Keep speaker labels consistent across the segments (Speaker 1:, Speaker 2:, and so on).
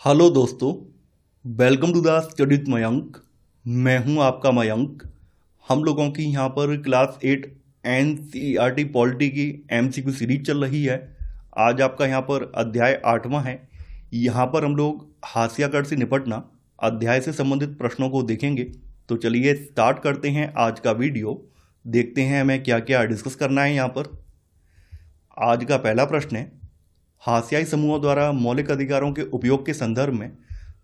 Speaker 1: Hello दोस्तों, welcome to the study with Mayank. मैं हूं आपका मयंक। हम लोगों की यहां पर क्लास 8 एनसीईआरटी पॉलिटी की एमसीक्यू सीरीज चल रही है। आज आपका यहां पर अध्याय 8वां है। यहां पर हम लोग हास्याकट से निपटना अध्याय से संबंधित प्रश्नों को देखेंगे। तो चलिए स्टार्ट करते हैं आज का वीडियो। देखते हैं हमें क्या क्या डिस्कस करना है यहाँ पर। आज का पहला प्रश्न है, हाशियाई समूहों द्वारा मौलिक अधिकारों के उपयोग के संदर्भ में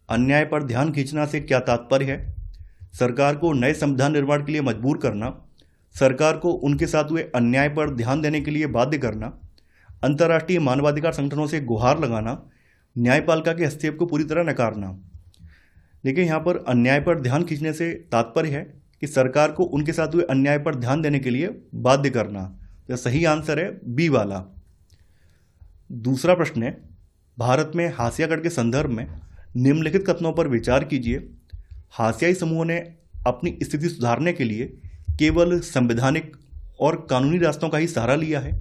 Speaker 1: अन्याय पर ध्यान खींचना से क्या तात्पर्य है? सरकार को नए संविधान निर्माण के लिए मजबूर करना, सरकार को उनके साथ हुए अन्याय पर ध्यान देने के लिए बाध्य करना, अंतर्राष्ट्रीय मानवाधिकार संगठनों से गुहार लगाना, न्यायपालिका के हस्तक्षेप को पूरी तरह नकारना। देखिए, यहाँ पर अन्याय पर ध्यान खींचने से तात्पर्य है कि सरकार को उनके साथ हुए अन्याय पर ध्यान देने के लिए बाध्य करना। तो सही आंसर है बी वाला। दूसरा प्रश्न है, भारत में हाशियाकट के संदर्भ में निम्नलिखित कथनों पर विचार कीजिए। हाशियाई समूहों ने अपनी स्थिति सुधारने के लिए केवल संवैधानिक और कानूनी रास्तों का ही सहारा लिया है।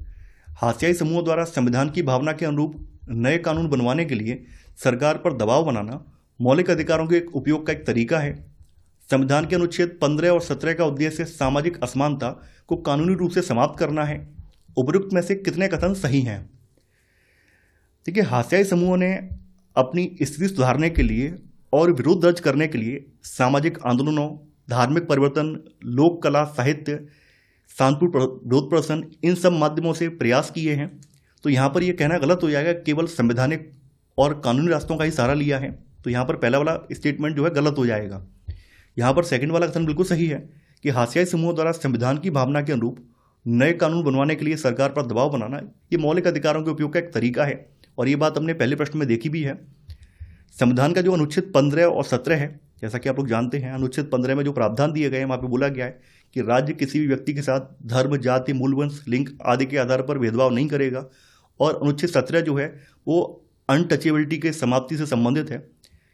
Speaker 1: हाशियाई समूहों द्वारा संविधान की भावना के अनुरूप नए कानून बनवाने के लिए सरकार पर दबाव बनाना मौलिक अधिकारों के उपयोग का एक तरीका है। संविधान के अनुच्छेद 15 और 17 का उद्देश्य सामाजिक असमानता को कानूनी रूप से समाप्त करना है। उपयुक्त में से कितने कथन सही हैं? देखिए, हाशियाई समूहों ने अपनी स्थिति सुधारने के लिए और विरोध दर्ज करने के लिए सामाजिक आंदोलनों, धार्मिक परिवर्तन, लोक कला, साहित्य, शांतिपूर्ण विरोध प्रदर्शन, इन सब माध्यमों से प्रयास किए हैं। तो यहाँ पर यह कहना गलत हो जाएगा केवल संवैधानिक और कानूनी रास्तों का ही सहारा लिया है। तो यहाँ पर पहला वाला स्टेटमेंट जो है गलत हो जाएगा। यहाँ पर सेकंड वाला कथन बिल्कुल सही है कि हाशियाई समूहों द्वारा संविधान की भावना के अनुरूप नए कानून बनवाने के लिए सरकार पर दबाव बनाना ये मौलिक अधिकारों के उपयोग का एक तरीका है। और ये बात हमने पहले प्रश्न में देखी भी है। संविधान का जो अनुच्छेद 15 और 17 है, जैसा कि आप लोग जानते हैं, अनुच्छेद 15 में जो प्रावधान दिए गए हैं वहाँ पे बोला गया है कि राज्य किसी भी व्यक्ति के साथ धर्म, जाति, मूलवंश, लिंग आदि के आधार पर भेदभाव नहीं करेगा। और अनुच्छेद 17 जो है वो अनटचेबिलिटी के समाप्ति से संबंधित है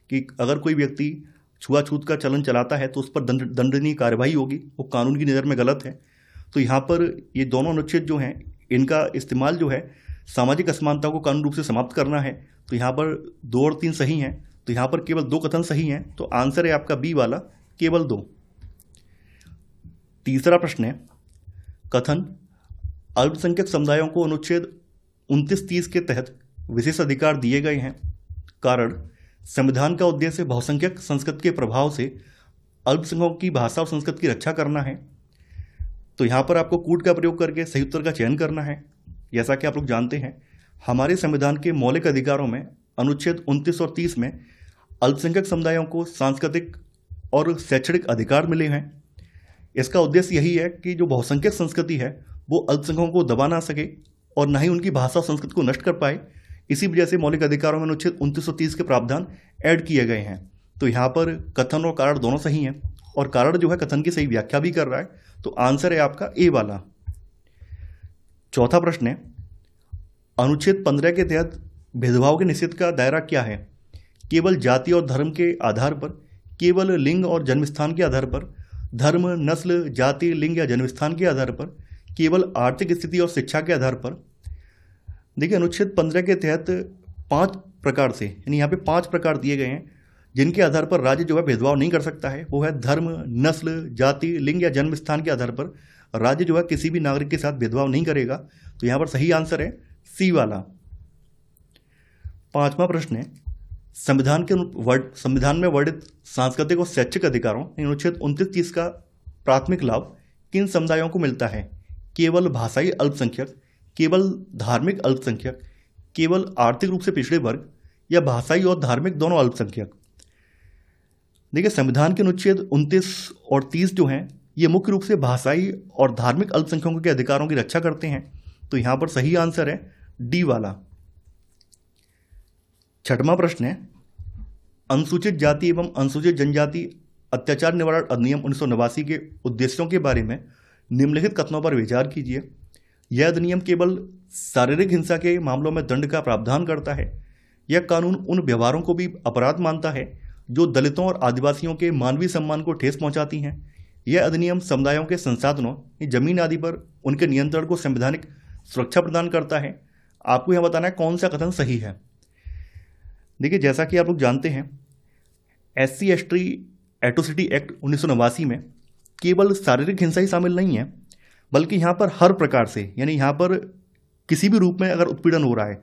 Speaker 1: कि अगर कोई व्यक्ति छुआछूत का चलन चलाता है तो उस पर दंडनीय कार्यवाही होगी। वो कानून की नज़र में गलत है। तो यहाँ पर ये दोनों अनुच्छेद जो हैं इनका इस्तेमाल जो है सामाजिक असमानता को कानूनी रूप से समाप्त करना है। तो यहाँ पर 2 और 3 सही हैं। तो यहाँ पर केवल 2 कथन सही हैं। तो आंसर है आपका बी वाला, केवल 2। तीसरा प्रश्न है, कथन अल्पसंख्यक समुदायों को अनुच्छेद 29-30 के तहत विशेष अधिकार दिए गए हैं। कारण संविधान का उद्देश्य बहुसंख्यक संस्कृति के प्रभाव से अल्पसंख्यकों की भाषा और संस्कृति की रक्षा करना है। तो यहाँ पर आपको कूट का प्रयोग करके सही उत्तर का चयन करना है। जैसा कि आप लोग जानते हैं, हमारे संविधान के मौलिक अधिकारों में अनुच्छेद 29 और 30 में अल्पसंख्यक समुदायों को सांस्कृतिक और शैक्षणिक अधिकार मिले हैं। इसका उद्देश्य यही है कि जो बहुसंख्यक संस्कृति है वो अल्पसंख्यकों को दबा ना सके और ना ही उनकी भाषा और संस्कृति को नष्ट कर पाए। इसी वजह से मौलिक अधिकारों में अनुच्छेद 29 और 30 के प्रावधान ऐड किए गए हैं। तो यहाँ पर कथन और कारण दोनों सही हैं और कारण जो है कथन की सही व्याख्या भी कर रहा है। तो आंसर है आपका ए वाला। चौथा प्रश्न है, अनुच्छेद 15 के तहत भेदभाव के निषेध का दायरा क्या है? केवल जाति और धर्म के आधार पर, केवल लिंग और जन्मस्थान के आधार पर, धर्म, नस्ल, जाति, लिंग या जन्मस्थान के आधार पर, केवल आर्थिक स्थिति और शिक्षा के आधार पर। देखिए, अनुच्छेद 15 के तहत 5 प्रकार से, यानी यहाँ पे 5 प्रकार दिए गए हैं जिनके आधार पर राज्य जो है भेदभाव नहीं कर सकता है। वो है धर्म, नस्ल, जाति, लिंग या जन्म स्थान के आधार पर राज्य जो है किसी भी नागरिक के साथ भेदभाव नहीं करेगा। तो यहाँ पर सही आंसर है सी वाला। 5वां प्रश्न है, संविधान में वर्णित सांस्कृतिक और शैक्षिक अधिकारों अनुच्छेद 29-30 का प्राथमिक लाभ किन समुदायों को मिलता है? केवल भाषाई अल्पसंख्यक, केवल धार्मिक अल्पसंख्यक, केवल आर्थिक रूप से पिछड़े वर्ग या भाषाई और धार्मिक दोनों अल्पसंख्यक। देखिए, संविधान के अनुच्छेद 29 और 30 जो हैं ये मुख्य रूप से भाषाई और धार्मिक अल्पसंख्यकों के अधिकारों की रक्षा करते हैं। तो यहाँ पर सही आंसर है डी वाला। 6वां प्रश्न है, अनुसूचित जाति एवं अनुसूचित जनजाति अत्याचार निवारण अधिनियम 1989 के उद्देश्यों के बारे में निम्नलिखित कथनों पर विचार कीजिए। यह अधिनियम केवल शारीरिक हिंसा के मामलों में दंड का प्रावधान करता है। यह कानून उन व्यवहारों को भी अपराध मानता है जो दलितों और आदिवासियों के मानवीय सम्मान को ठेस पहुंचाती हैं। यह अधिनियम समुदायों के संसाधनों, जमीन आदि पर उनके नियंत्रण को संवैधानिक सुरक्षा प्रदान करता है। आपको यह बताना है कौन सा कथन सही है। देखिए, जैसा कि आप लोग जानते हैं, SC/ST एट्रोसिटी एक्ट 1989 में केवल शारीरिक हिंसा ही शामिल नहीं है, बल्कि यहाँ पर हर प्रकार से, यानी यहाँ पर किसी भी रूप में अगर उत्पीड़न हो रहा है,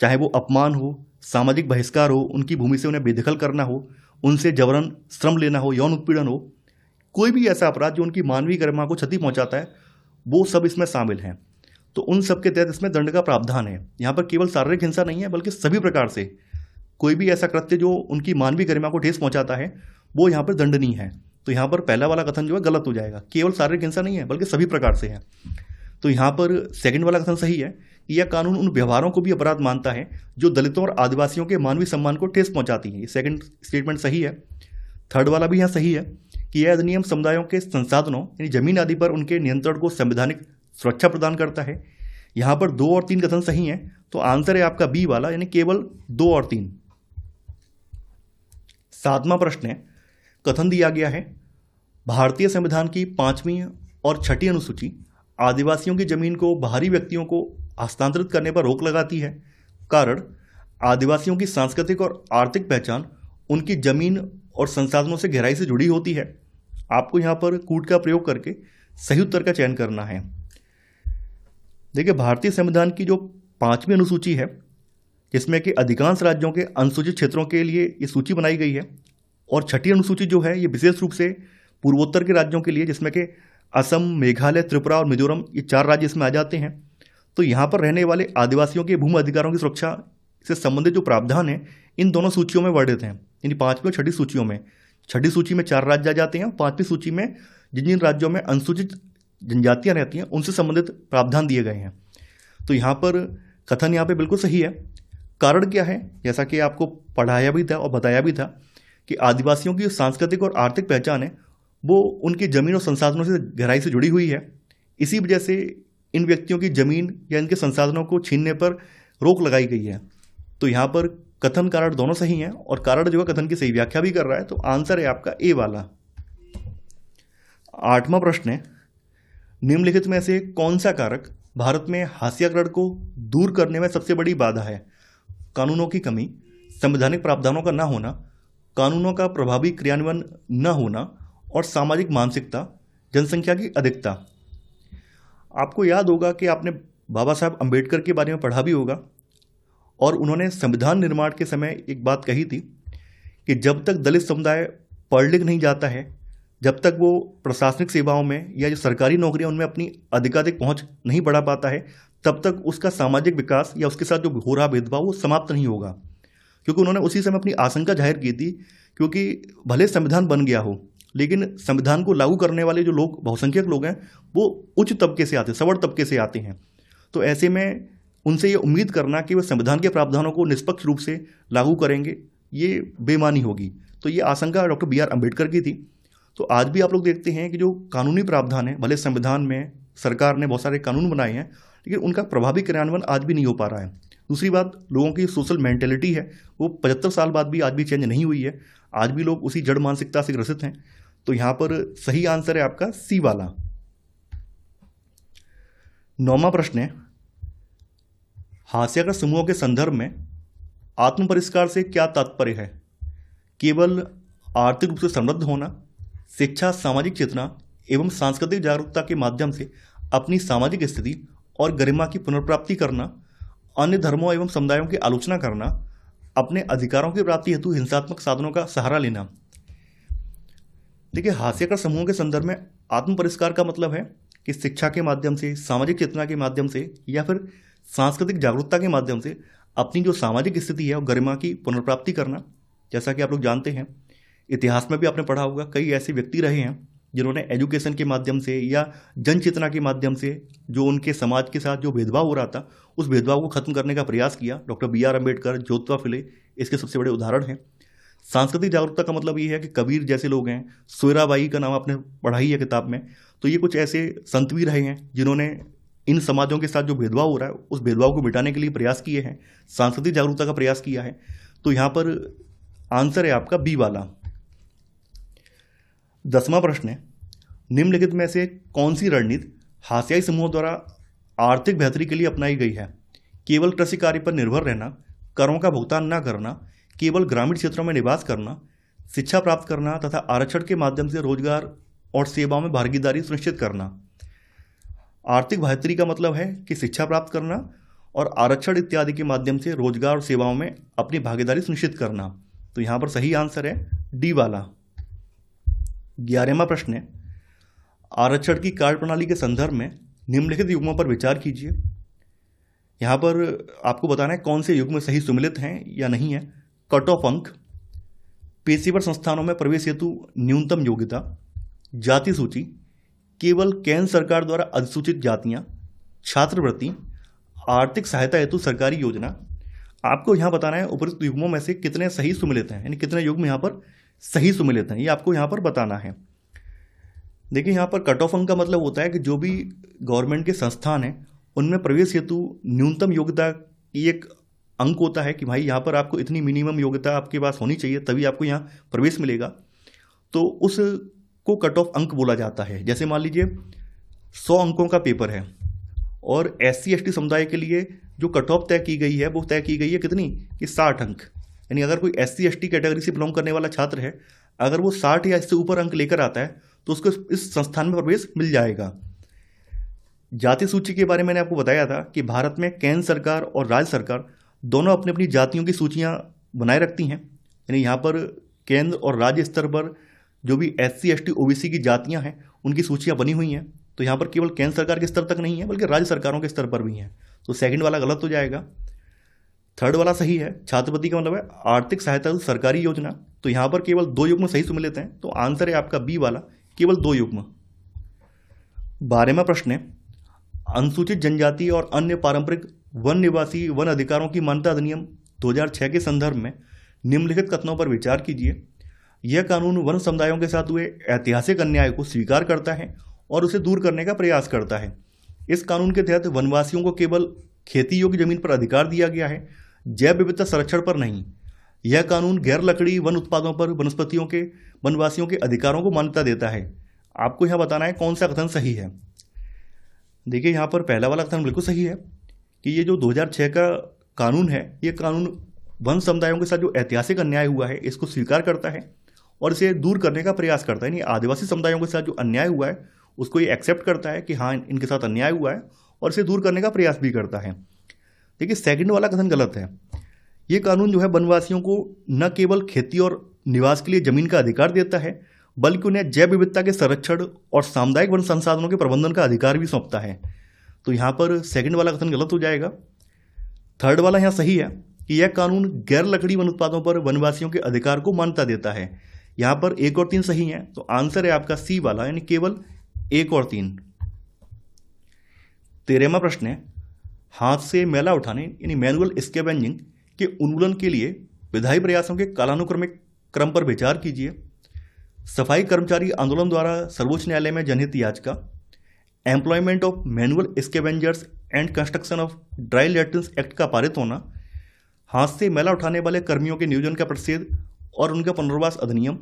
Speaker 1: चाहे वो अपमान हो, सामाजिक बहिष्कार हो, उनकी भूमि से उन्हें बेदखल करना हो, उनसे जबरन श्रम लेना हो, यौन उत्पीड़न हो, कोई भी ऐसा अपराध जो उनकी मानवीय गरिमा को क्षति पहुंचाता है, वो सब इसमें शामिल हैं। तो उन सब के तहत इसमें दंड का प्रावधान है। यहाँ पर केवल शारीरिक हिंसा नहीं है, बल्कि सभी प्रकार से कोई भी ऐसा कृत्य जो उनकी मानवीय गरिमा को ठेस पहुंचाता है, वो यहाँ पर दंडनीय है। तो यहाँ पर पहला वाला कथन जो है गलत हो जाएगा, केवल शारीरिक हिंसा नहीं है बल्कि सभी प्रकार से है। तो यहाँ पर सेकंड वाला कथन सही है कि यह कानून उन व्यवहारों को भी अपराध मानता है जो दलितों और आदिवासियों के मानवीय सम्मान को ठेस पहुंचाती है। ये सेकंड स्टेटमेंट सही है। थर्ड वाला भी यहाँ सही है कि यह अधिनियम समुदायों के संसाधनों यानी जमीन आदि पर उनके नियंत्रण को संवैधानिक सुरक्षा प्रदान करता है। यहाँ पर 2 और 3 कथन सही हैं, तो आंसर है आपका बी वाला, यानी केवल 2 और 3। 7वां प्रश्न है, कथन दिया गया है भारतीय संविधान की 5वीं और 6ठी अनुसूची आदिवासियों की जमीन को बाहरी व्यक्तियों को हस्तांतरित करने पर रोक लगाती है। कारण, आदिवासियों की सांस्कृतिक और आर्थिक पहचान उनकी जमीन और संसाधनों से गहराई से जुड़ी होती है। आपको यहाँ पर कूट का प्रयोग करके सही उत्तर का चयन करना है। देखिए, भारतीय संविधान की जो 5वीं अनुसूची है, जिसमें कि अधिकांश राज्यों के अनुसूचित क्षेत्रों के लिए ये सूची बनाई गई है, और 6ठी अनुसूची जो है ये विशेष रूप से पूर्वोत्तर के राज्यों के लिए, जिसमें कि असम, मेघालय, त्रिपुरा और मिजोरम, ये 4 राज्य इसमें आ जाते हैं। तो यहाँ पर रहने वाले आदिवासियों के भूमि अधिकारों की सुरक्षा से संबंधित जो प्रावधान है इन दोनों सूचियों में वर्णित हैं, यानी 5वीं और 6ठी सूचियों में। 6ठी सूची में 4 राज्य आ जाते हैं, 5वीं सूची में जिन जिन राज्यों में अनुसूचित जनजातियाँ रहती हैं उनसे संबंधित प्रावधान दिए गए हैं। तो यहाँ पर कथन यहाँ पे बिल्कुल सही है। कारण क्या है, जैसा कि आपको पढ़ाया भी था और बताया भी था कि आदिवासियों की सांस्कृतिक और आर्थिक पहचान है वो उनकी जमीन और संसाधनों से गहराई से जुड़ी हुई है। इसी वजह से इन व्यक्तियों की जमीन या इनके संसाधनों को छीनने पर रोक लगाई गई है। तो यहाँ पर कथन कारण दोनों सही हैं, और कारण जो है कथन की सही व्याख्या भी कर रहा है। तो आंसर है आपका ए वाला। 8वां प्रश्न है, निम्नलिखित में से कौन सा कारक भारत में हाशियाकरण को दूर करने में सबसे बड़ी बाधा है? कानूनों की कमी, संवैधानिक प्रावधानों का न होना, कानूनों का प्रभावी क्रियान्वयन न होना, और सामाजिक मानसिकता, जनसंख्या की अधिकता। आपको याद होगा कि आपने बाबा साहब अम्बेडकर के बारे में पढ़ा भी होगा, और उन्होंने संविधान निर्माण के समय एक बात कही थी कि जब तक दलित समुदाय पढ़ लिख नहीं जाता है, जब तक वो प्रशासनिक सेवाओं में या जो सरकारी नौकरियां उनमें अपनी अधिकाधिक पहुंच नहीं बढ़ा पाता है, तब तक उसका सामाजिक विकास या उसके साथ जो हो रहा भेदभाव वो समाप्त नहीं होगा। क्योंकि उन्होंने उसी समय अपनी आशंका जाहिर की थी, क्योंकि भले संविधान बन गया हो, लेकिन संविधान को लागू करने वाले जो लोग, बहुसंख्यक लोग हैं, वो उच्च तबके से आते हैं, सवर्ण तबके से आते हैं। तो ऐसे में उनसे ये उम्मीद करना कि वे संविधान के प्रावधानों को निष्पक्ष रूप से लागू करेंगे, ये बेईमानी होगी। तो ये आशंका डॉक्टर BR अम्बेडकर की थी। तो आज भी आप लोग देखते हैं कि जो कानूनी प्रावधान है, भले संविधान में सरकार ने बहुत सारे कानून बनाए हैं, लेकिन उनका प्रभावी क्रियान्वयन आज भी नहीं हो पा रहा है। दूसरी बात, लोगों की सोशल मेंटेलिटी है वो 75 साल बाद भी आज भी चेंज नहीं हुई है। आज भी लोग उसी जड़ मानसिकता से ग्रसित हैं। तो यहाँ पर सही आंसर है आपका सी वाला। 9वां प्रश्न है, हास्याकर समूहों के संदर्भ में आत्म परिष्कार से क्या तात्पर्य है? केवल आर्थिक रूप से समृद्ध होना, शिक्षा, सामाजिक चेतना एवं सांस्कृतिक जागरूकता के माध्यम से अपनी सामाजिक स्थिति और गरिमा की पुनर्प्राप्ति करना, अन्य धर्मों एवं समुदायों की आलोचना करना, अपने अधिकारों की प्राप्ति हेतु हिंसात्मक साधनों का सहारा लेना। देखिए, हास्याकर समूहों के संदर्भ में आत्म परिष्कार का मतलब है कि शिक्षा के माध्यम से, सामाजिक चेतना के माध्यम से या फिर सांस्कृतिक जागरूकता के माध्यम से अपनी जो सामाजिक स्थिति है और गरिमा की पुनर्प्राप्ति करना। जैसा कि आप लोग जानते हैं, इतिहास में भी आपने पढ़ा होगा, कई ऐसे व्यक्ति रहे हैं जिन्होंने एजुकेशन के माध्यम से या जन चेतना के माध्यम से जो उनके समाज के साथ जो भेदभाव हो रहा था, उस भेदभाव को खत्म करने का प्रयास किया। डॉक्टर BR अम्बेडकर, ज्योतिबा फुले इसके सबसे बड़े उदाहरण हैं। सांस्कृतिक जागरूकता का मतलब ये है कि कबीर जैसे लोग हैं, सोयराबाई का नाम आपने पढ़ा ही है किताब में। तो ये कुछ ऐसे संत भी रहे हैं जिन्होंने इन समाजों के साथ जो भेदभाव हो रहा है उस भेदभाव को मिटाने के लिए प्रयास किए हैं, सांस्कृतिक जागरूकता का प्रयास किया है। तो यहाँ पर आंसर है आपका बी वाला। 10वां प्रश्न है, निम्नलिखित में से कौन सी रणनीति हाशियाई समूहों द्वारा आर्थिक बेहतरी के लिए अपनाई गई है? केवल कृषि कार्य पर निर्भर रहना, करों का भुगतान न करना, केवल ग्रामीण क्षेत्रों में निवास करना, शिक्षा प्राप्त करना तथा आरक्षण के माध्यम से रोजगार और सेवाओं में भागीदारी सुनिश्चित करना। आर्थिक बेहतरी का मतलब है कि शिक्षा प्राप्त करना और आरक्षण इत्यादि के माध्यम से रोजगार और सेवाओं में अपनी भागीदारी सुनिश्चित करना। तो यहाँ पर सही आंसर है डी वाला। 11वां प्रश्न है, आरक्षण की कार्यप्रणाली के संदर्भ में निम्नलिखित युग्मों पर विचार कीजिए। यहाँ पर आपको बताना है कौन से युग्म सही सम्मिलित हैं या नहीं है। कट ऑफ अंक, पेशेवर संस्थानों में प्रवेश हेतु न्यूनतम योग्यता, जाति सूची, केवल केंद्र सरकार द्वारा अधिसूचित जातियां, छात्रवृत्ति, आर्थिक सहायता हेतु सरकारी योजना। आपको यहाँ बताना है उपरोक्त युग्मों में से कितने सही सम्मिलित हैं, यानी कितने युग्म यहाँ पर सही सम्मिलित हैं, ये आपको यहाँ पर बताना है। देखिए यहाँ पर कट ऑफ अंक का मतलब होता है कि जो भी गवर्नमेंट के संस्थान हैं उनमें प्रवेश हेतु न्यूनतम योग्यता एक अंक होता है कि भाई यहाँ पर आपको इतनी मिनिमम योग्यता आपके पास होनी चाहिए तभी आपको यहाँ प्रवेश मिलेगा, तो उसको कट ऑफ अंक बोला जाता है। जैसे मान लीजिए 100 अंकों का पेपर है और SC/ST समुदाय के लिए जो कट ऑफ तय की गई है वो तय की गई है कितनी, कि 60 अंक। यानी अगर कोई SC/ST कैटेगरी से बिलोंग करने वाला छात्र है, अगर वो 60 या इससे ऊपर अंक लेकर आता है तो उसको इस संस्थान में प्रवेश मिल जाएगा। जाति सूची के बारे में मैंने आपको बताया था कि भारत में केंद्र सरकार और राज्य सरकार दोनों अपनी अपनी जातियों की सूचियां बनाए रखती हैं। यानी यहाँ पर केंद्र और राज्य स्तर पर जो भी SC/ST OBC की जातियां हैं उनकी सूचियां बनी हुई हैं। तो यहाँ पर केवल केंद्र सरकार के स्तर तक नहीं है बल्कि राज्य सरकारों के स्तर पर भी हैं। तो सेकंड वाला गलत हो जाएगा। थर्ड वाला सही है। छात्रवृत्ति का मतलब है आर्थिक सहायता सरकारी योजना। तो यहाँ पर केवल 2 युग्म सही सम्मिलित हैं, तो आंसर है आपका बी वाला, केवल 2 युग्म। 12वां प्रश्न है, अनुसूचित जनजाति और अन्य पारंपरिक वन निवासी वन अधिकारों की मान्यता अधिनियम 2006 के संदर्भ में निम्नलिखित कथनों पर विचार कीजिए। यह कानून वन समुदायों के साथ हुए ऐतिहासिक अन्याय को स्वीकार करता है और उसे दूर करने का प्रयास करता है। इस कानून के तहत वनवासियों को केवल खेती योग्य जमीन पर अधिकार दिया गया है, जैव विविधता संरक्षण पर नहीं। यह कानून गैर लकड़ी वन उत्पादों पर वनस्पतियों के वनवासियों के अधिकारों को मान्यता देता है। आपको यहाँ बताना है कौन सा कथन सही है। देखिए यहाँ पर पहला वाला कथन बिल्कुल सही है कि ये जो 2006 का कानून है, ये कानून वन समुदायों के साथ जो ऐतिहासिक अन्याय हुआ है इसको स्वीकार करता है और इसे दूर करने का प्रयास करता है। यानी आदिवासी समुदायों के साथ जो अन्याय हुआ है उसको ये एक्सेप्ट करता है कि हाँ इनके साथ अन्याय हुआ है और इसे दूर करने का प्रयास भी करता है। देखिए सेकंड वाला कथन गलत है। ये कानून जो है वनवासियों को न केवल खेती और निवास के लिए जमीन का अधिकार देता है बल्कि उन्हें जैव विविधता के संरक्षण और सामुदायिक वन संसाधनों के प्रबंधन का अधिकार भी सौंपता है। तो यहाँ पर सेकंड वाला कथन गलत हो जाएगा। थर्ड वाला यहाँ सही है कि यह कानून गैर लकड़ी वन उत्पादों पर वनवासियों के अधिकार को मान्यता देता है। यहाँ पर 1 और 3 सही है, तो आंसर है आपका सी वाला, यानी केवल 1 और 3। 13वां प्रश्न है, हाथ से मैला उठाने यानी मैनुअल स्कैवेंजिंग के उन्मूलन के लिए विधायी प्रयासों के कालानुक्रमिक क्रम पर विचार कीजिए। सफाई कर्मचारी आंदोलन द्वारा सर्वोच्च न्यायालय में जनहित याचिका, employment of manual scavengers and construction of dry latrines act का पारित होना, हाथ से मैला उठाने वाले कर्मियों के नियोजन का प्रतिषेध और उनका पुनर्वास अधिनियम।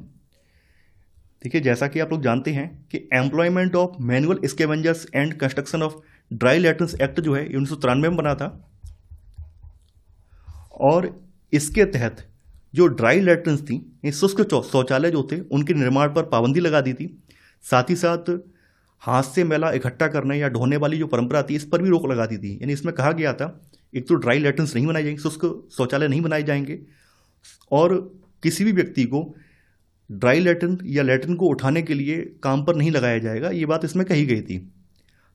Speaker 1: देखिए जैसा कि आप लोग जानते हैं कि employment of manual scavengers and construction of dry latrines act जो है 1993 में बना था और इसके तहत जो ड्राई लैट्रिन्स थी, ये शुष्क शौचालय जो थे उनके निर्माण पर पाबंदी लगा दी थी। साथ ही साथ हाथ से मैला इकट्ठा करने या ढोने वाली जो परंपरा थी इस पर भी रोक लगा दी थी। यानी इसमें कहा गया था एक तो ड्राई लैट्रिन्स नहीं बनाई जाएंगे, शुष्क शौचालय नहीं बनाए जाएंगे और किसी भी व्यक्ति को ड्राई लैट्रिन या लैट्रिन को उठाने के लिए काम पर नहीं लगाया जाएगा, ये बात इसमें कही गई थी।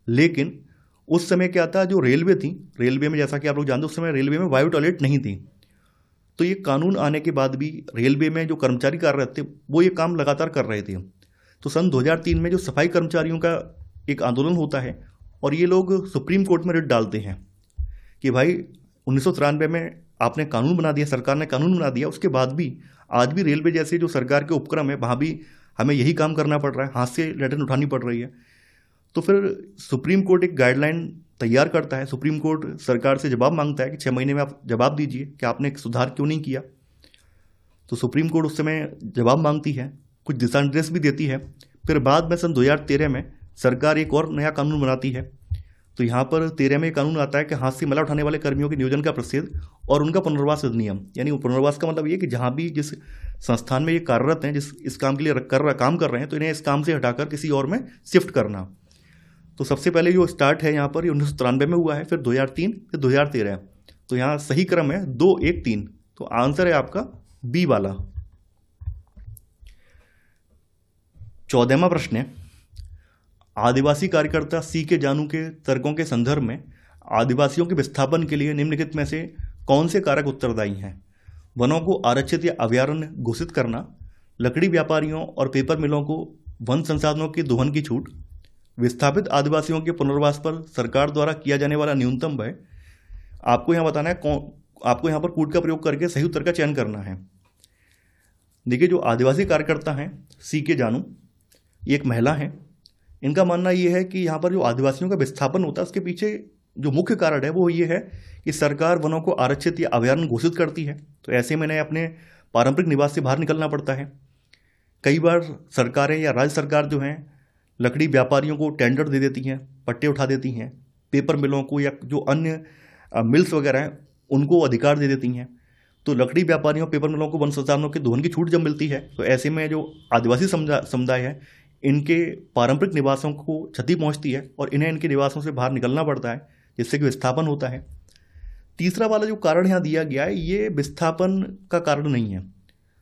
Speaker 1: लेकिन उस समय क्या था, जो रेलवे थी, रेलवे में जैसा कि आप लोग जानते हैं उस समय रेलवे में वायु टॉयलेट नहीं थी। तो ये कानून आने के बाद भी रेलवे में जो कर्मचारी कार्यरत थे वो ये काम लगातार कर रहे थे। तो सन 2003 में जो सफाई कर्मचारियों का एक आंदोलन होता है और ये लोग सुप्रीम कोर्ट में रिट डालते हैं कि भाई 1993 में आपने कानून बना दिया, सरकार ने कानून बना दिया, उसके बाद भी आज भी रेलवे जैसे जो सरकार के उपक्रम है वहाँ भी हमें यही काम करना पड़ रहा है, हाथ से लैट्रिन उठानी पड़ रही है। तो फिर सुप्रीम कोर्ट एक गाइडलाइन तैयार करता है। सुप्रीम कोर्ट सरकार से जवाब मांगता है कि 6 महीने में आप जवाब दीजिए कि आपने सुधार क्यों नहीं किया। तो सुप्रीम कोर्ट उस समय जवाब मांगती है, कुछ दिशा निर्देश भी देती है। फिर बाद में सन 2013 में सरकार एक और नया कानून बनाती है तो यहाँ पर 13 में कानून आता है कि हाथ से मैला उठाने वाले कर्मियों के नियोजन का प्रसिद्ध और उनका पुनर्वास अधिनियम। यानी पुनर्वास का मतलब ये कि जहाँ भी जिस संस्थान में ये कार्यरत हैं, जिस इस काम के लिए काम कर रहे हैं, तो इन्हें इस काम से हटाकर किसी और में शिफ्ट करना। तो सबसे पहले जो स्टार्ट है यहाँ पर ये 1993 में हुआ है, फिर 2003, फिर 2013। तो यहाँ सही क्रम है 2, 1, 3। तो आंसर है आपका बी वाला। 14वां प्रश्न है, आदिवासी कार्यकर्ता सी के जानू के तर्कों के संदर्भ में आदिवासियों के विस्थापन के लिए निम्नलिखित में से कौन से कारक उत्तरदायी हैं? वनों को आरक्षित या अभयारण्य घोषित करना, लकड़ी व्यापारियों और पेपर मिलों को वन संसाधनों के दोहन की छूट, विस्थापित आदिवासियों के पुनर्वास पर सरकार द्वारा किया जाने वाला न्यूनतम व्यय। आपको यहाँ बताना है आपको यहाँ पर कूट का प्रयोग करके सही उत्तर का चयन करना है। देखिए, जो आदिवासी कार्यकर्ता हैं सी के जानू, ये एक महिला हैं। इनका मानना ये है कि यहाँ पर जो आदिवासियों का विस्थापन होता है उसके पीछे जो मुख्य कारण है वो ये है कि सरकार वनों को आरक्षित या अभयारण्य घोषित करती है, तो ऐसे में इन्हें अपने पारंपरिक निवास से बाहर निकलना पड़ता है। कई बार सरकारें या राज्य सरकार जो हैं लकड़ी व्यापारियों को टेंडर दे देती हैं, पट्टे उठा देती हैं, पेपर मिलों को या जो अन्य मिल्स वगैरह हैं उनको अधिकार दे देती हैं। तो लकड़ी व्यापारियों, पेपर मिलों को वन संसाधनों के दोहन की छूट जब मिलती है, तो ऐसे में जो आदिवासी समुदाय है इनके पारंपरिक निवासों को क्षति पहुंचती है और इन्हें इनके निवासों से बाहर निकलना पड़ता है, जिससे कि विस्थापन होता है। तीसरा वाला जो कारण यहाँ दिया गया है ये विस्थापन का कारण नहीं है,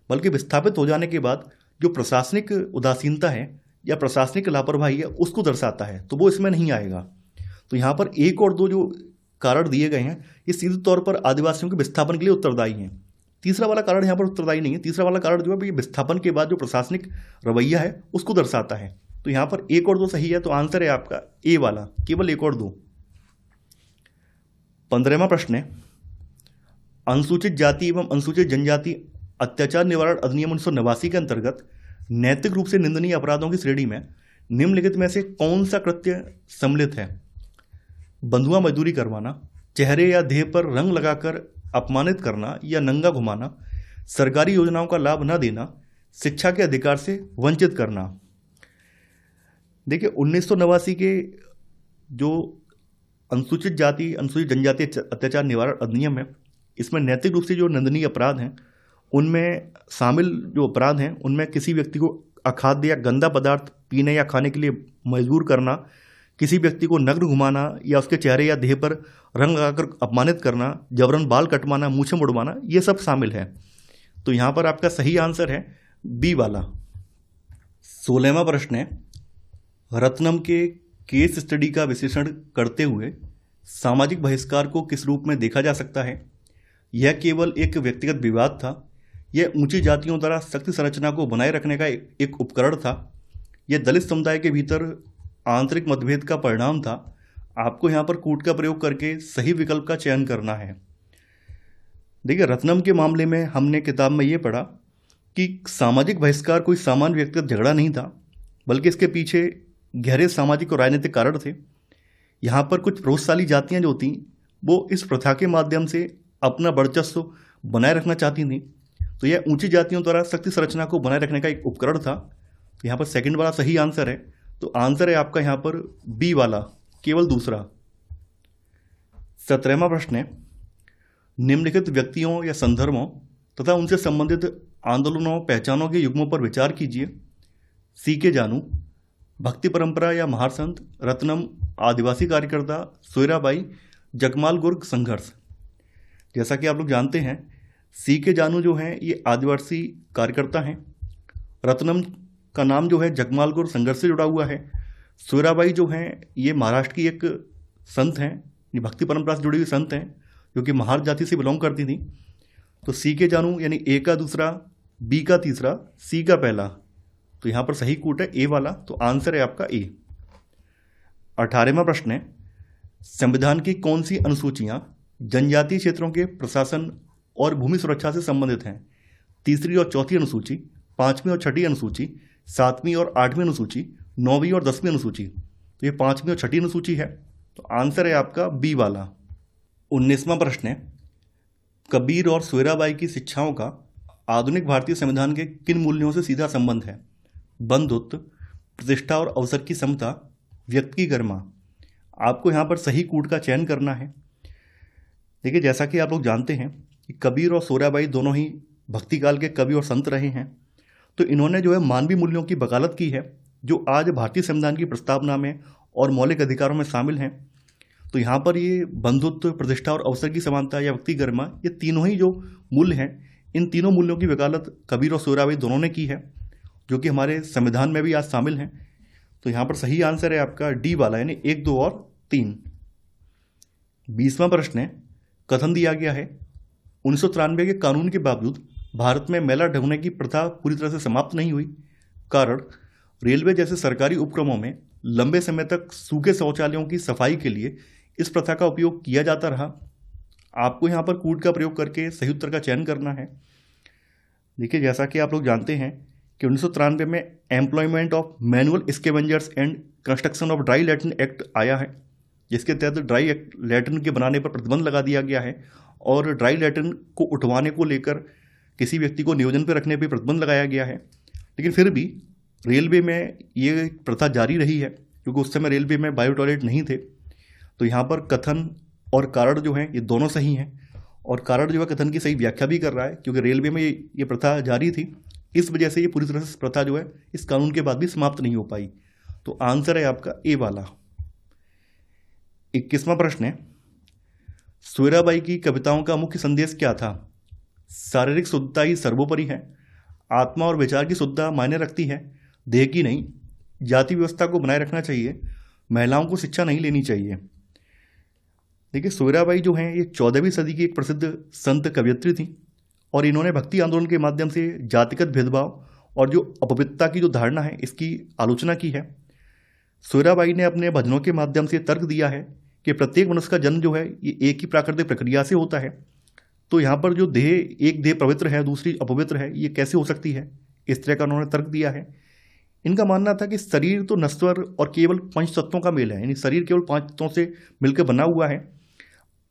Speaker 1: बल्कि विस्थापित हो जाने के बाद जो प्रशासनिक उदासीनता है या प्रशासनिक लापरवाही है उसको दर्शाता है, तो वो इसमें नहीं आएगा। तो यहाँ पर 1 और 2 जो कारण दिए गए हैं ये सीधे तौर पर आदिवासियों के विस्थापन के लिए उत्तरदायी हैं। तीसरा वाला कारण यहाँ पर उत्तरदायी नहीं है। तीसरा वाला कारण जो है विस्थापन के बाद जो प्रशासनिक रवैया है उसको दर्शाता है। तो यहाँ पर 1 और 2 सही है, तो आंसर है आपका ए वाला, केवल 1 और 2। 15वां प्रश्न है, अनुसूचित जाति एवं अनुसूचित जनजाति अत्याचार निवारण अधिनियम 1989 के अंतर्गत नैतिक रूप से निंदनीय अपराधों की श्रेणी में निम्नलिखित में से कौन सा कृत्य सम्मिलित है? बंधुआ मजदूरी करवाना, चेहरे या देह पर रंग लगाकर अपमानित करना या नंगा घुमाना, सरकारी योजनाओं का लाभ न देना, शिक्षा के अधिकार से वंचित करना। देखिए, 1989 के जो अनुसूचित जाति अनुसूचित जनजाति अत्याचार निवारण अधिनियम है, इसमें नैतिक रूप से जो निंदनीय अपराध हैं उनमें शामिल जो अपराध हैं उनमें किसी व्यक्ति को अखाद्य या गंदा पदार्थ पीने या खाने के लिए मजबूर करना, किसी व्यक्ति को नग्न घुमाना या उसके चेहरे या देह पर रंग लगाकर अपमानित करना, जबरन बाल कटवाना, मूछें मुड़वाना, ये सब शामिल है। तो यहाँ पर आपका सही आंसर है बी वाला। 16वां प्रश्न है, रत्नम के केस स्टडी का विश्लेषण करते हुए सामाजिक बहिष्कार को किस रूप में देखा जा सकता है? यह केवल एक व्यक्तिगत विवाद था, यह ऊंची जातियों द्वारा शक्ति संरचना को बनाए रखने का एक उपकरण था, यह दलित समुदाय के भीतर आंतरिक मतभेद का परिणाम था। आपको यहाँ पर कूट का प्रयोग करके सही विकल्प का चयन करना है। देखिए, रत्नम के मामले में हमने किताब में ये पढ़ा कि सामाजिक बहिष्कार कोई सामान्य व्यक्तिगत झगड़ा नहीं था, बल्कि इसके पीछे गहरे सामाजिक और राजनीतिक कारण थे। यहाँ पर कुछ प्रभावशाली जातियाँ जो थीं वो इस प्रथा के माध्यम से अपना वर्चस्व बनाए रखना चाहती थीं, तो यह ऊंची जातियों द्वारा शक्ति संरचना को बनाए रखने का एक उपकरण था। यहाँ पर सेकंड वाला सही आंसर है, तो आंसर है आपका यहाँ पर बी वाला, केवल दूसरा। 17वां प्रश्न है, निम्नलिखित व्यक्तियों या संदर्भों तथा उनसे संबंधित आंदोलनों पहचानों के युग्मों पर विचार कीजिए। सी के जानू, भक्ति परंपरा या महार संत, रत्नम आदिवासी कार्यकर्ता, सोयराबाई, जगमाल गुर्ग संघर्ष। जैसा कि आप लोग जानते हैं सी के जानू जो हैं ये आदिवासी कार्यकर्ता हैं, रत्नम का नाम जो है जगमाल गुर्ग संघर्ष से जुड़ा हुआ है, सोयराबाई जो हैं ये महाराष्ट्र की एक संत हैं, ये भक्ति परंपरा से जुड़ी हुई संत हैं जो कि महार जाति से बिलोंग करती थी। तो सी के जानू यानी ए का दूसरा, बी का तीसरा, सी का पहला, तो यहाँ पर सही कूट है ए वाला, तो आंसर है आपका ए। 18वां प्रश्न है, संविधान की कौन सी अनुसूचियाँ जनजातीय क्षेत्रों के प्रशासन और भूमि सुरक्षा से संबंधित हैं? तीसरी और चौथी अनुसूची, 5वीं और 6ठी अनुसूची, 7वीं और 8वीं अनुसूची, 9वीं और 10वीं अनुसूची। तो ये 5वीं और 6ठी अनुसूची है, तो आंसर है आपका बी वाला। 19वां प्रश्न है, कबीर और सोयराबाई की शिक्षाओं का आधुनिक भारतीय संविधान के किन मूल्यों से सीधा संबंध है? बंधुत्व, प्रतिष्ठा और अवसर की समता, व्यक्ति की गरिमा। आपको यहाँ पर सही कूट का चयन करना है। देखिए, जैसा कि आप लोग जानते हैं कि कबीर और सोराबाई दोनों ही भक्ति काल के कवि और संत रहे हैं, तो इन्होंने जो है मानवीय मूल्यों की वकालत की है, जो आज भारतीय संविधान की प्रस्तावना में और मौलिक अधिकारों में शामिल हैं। तो यहाँ पर ये बंधुत्व, प्रतिष्ठा और अवसर की समानता या व्यक्ति गरिमा, ये तीनों ही जो मूल्य हैं, इन तीनों मूल्यों की वकालत कबीर और सोराबाई दोनों ने की है, जो कि हमारे संविधान में भी आज शामिल हैं। तो यहाँ पर सही आंसर है आपका डी वाला, यानी 1, 2 और 3। 20वां प्रश्न है, कथन दिया गया है 1993 के कानून के बावजूद भारत में मेला ढकने की प्रथा पूरी तरह से समाप्त नहीं हुई। कारण, रेलवे जैसे सरकारी उपक्रमों में लंबे समय तक सूखे शौचालयों की सफाई के लिए इस प्रथा का उपयोग किया जाता रहा। आपको यहाँ पर कूट का प्रयोग करके सही उत्तर का चयन करना है। देखिए, जैसा कि आप लोग जानते हैं कि 1993 में employment of manual scavengers and construction of dry latrine act आया है, जिसके तहत ड्राई लैट्रिन के बनाने पर प्रतिबंध लगा दिया गया है और ड्राई लैट्रिन को उठवाने को लेकर किसी व्यक्ति को नियोजन पर रखने पर प्रतिबंध लगाया गया है। लेकिन फिर भी रेलवे में ये प्रथा जारी रही है, क्योंकि उस समय रेलवे में बायो टॉयलेट नहीं थे। तो यहाँ पर कथन और कारण जो हैं ये दोनों सही हैं, और कारण जो है कथन की सही व्याख्या भी कर रहा है, क्योंकि रेलवे में ये प्रथा जारी थी, इस वजह से ये पूरी तरह से प्रथा जो है इस कानून के बाद भी समाप्त नहीं हो पाई। तो आंसर है आपका ए वाला। 21वां प्रश्न है, सोयराबाई की कविताओं का मुख्य संदेश क्या था? शारीरिक शुद्धता ही सर्वोपरि है, आत्मा और विचार की शुद्धता मायने रखती है, देह की नहीं, जाति व्यवस्था को बनाए रखना चाहिए, महिलाओं को शिक्षा नहीं लेनी चाहिए। देखिए, सोयराबाई जो हैं ये 14वीं सदी की एक प्रसिद्ध संत कवयित्री थी, और इन्होंने भक्ति आंदोलन के माध्यम से जातिगत भेदभाव और जो अपवित्रता की जो धारणा है इसकी आलोचना की है। सोयराबाई ने अपने भजनों के माध्यम से तर्क दिया है कि प्रत्येक मनुष्य का जन्म जो है ये एक ही प्राकृतिक प्रक्रिया से होता है। तो यहाँ पर जो देह, एक देह पवित्र है दूसरी अपवित्र है, ये कैसे हो सकती है, इस तरह का उन्होंने तर्क दिया है। इनका मानना था कि शरीर तो नश्वर और केवल 5 तत्वों का मेल है, यानी शरीर केवल 5 तत्वों से मिलकर बना हुआ है।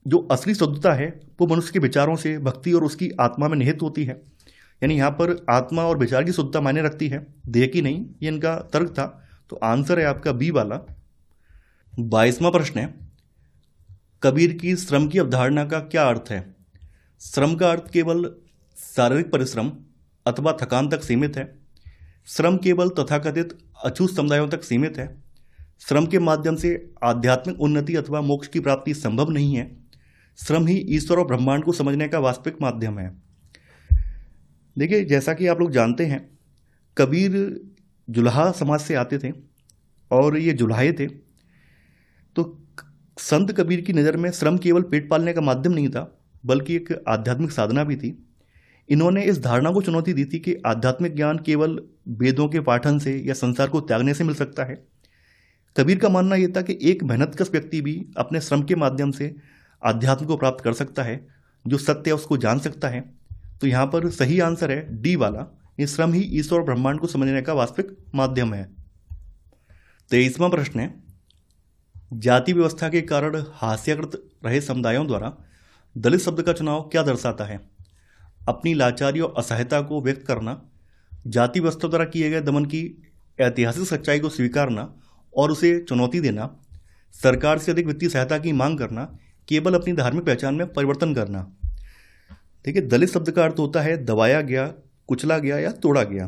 Speaker 1: जो असली शुद्धता है वो मनुष्य के विचारों से, भक्ति और उसकी आत्मा में निहित होती है। यानी यहाँ पर आत्मा और विचार की शुद्धता मायने रखती है, देह की नहीं, ये इनका तर्क था। तो आंसर है आपका बी वाला। 22वां प्रश्न है, कबीर की श्रम की अवधारणा का क्या अर्थ है? श्रम का अर्थ केवल शारीरिक परिश्रम अथवा थकान तक सीमित है। श्रम केवल तथाकथित अछूत समुदायों तक सीमित है। श्रम के माध्यम से आध्यात्मिक उन्नति अथवा मोक्ष की प्राप्ति संभव नहीं है। श्रम ही ईश्वर और ब्रह्मांड को समझने का वास्तविक माध्यम है। देखिए, जैसा कि आप लोग जानते हैं, कबीर जुलाहा समाज से आते थे और ये जुलाहे थे। तो संत कबीर की नज़र में श्रम केवल पेट पालने का माध्यम नहीं था, बल्कि एक आध्यात्मिक साधना भी थी। इन्होंने इस धारणा को चुनौती दी थी कि आध्यात्मिक ज्ञान केवल वेदों के पाठन से या संसार को त्यागने से मिल सकता है। कबीर का मानना यह था कि एक मेहनतकश व्यक्ति भी अपने श्रम के माध्यम से आध्यात्म को प्राप्त कर सकता है, जो सत्य है उसको जान सकता है। तो यहाँ पर सही आंसर है डी वाला, ये श्रम ही ईश्वर और ब्रह्मांड को समझने का वास्तविक माध्यम है। 23वां प्रश्न है, जाति व्यवस्था के कारण हास्याकृत रहे समुदायों द्वारा दलित शब्द का चुनाव क्या दर्शाता है? अपनी लाचारी और असहायता को व्यक्त करना, जाति व्यवस्था द्वारा किए गए दमन की ऐतिहासिक सच्चाई को स्वीकारना और उसे चुनौती देना, सरकार से अधिक वित्तीय सहायता की मांग करना, केवल अपनी धार्मिक पहचान में परिवर्तन करना। देखिए, दलित शब्द का अर्थ होता है दबाया गया, कुचला गया या तोड़ा गया।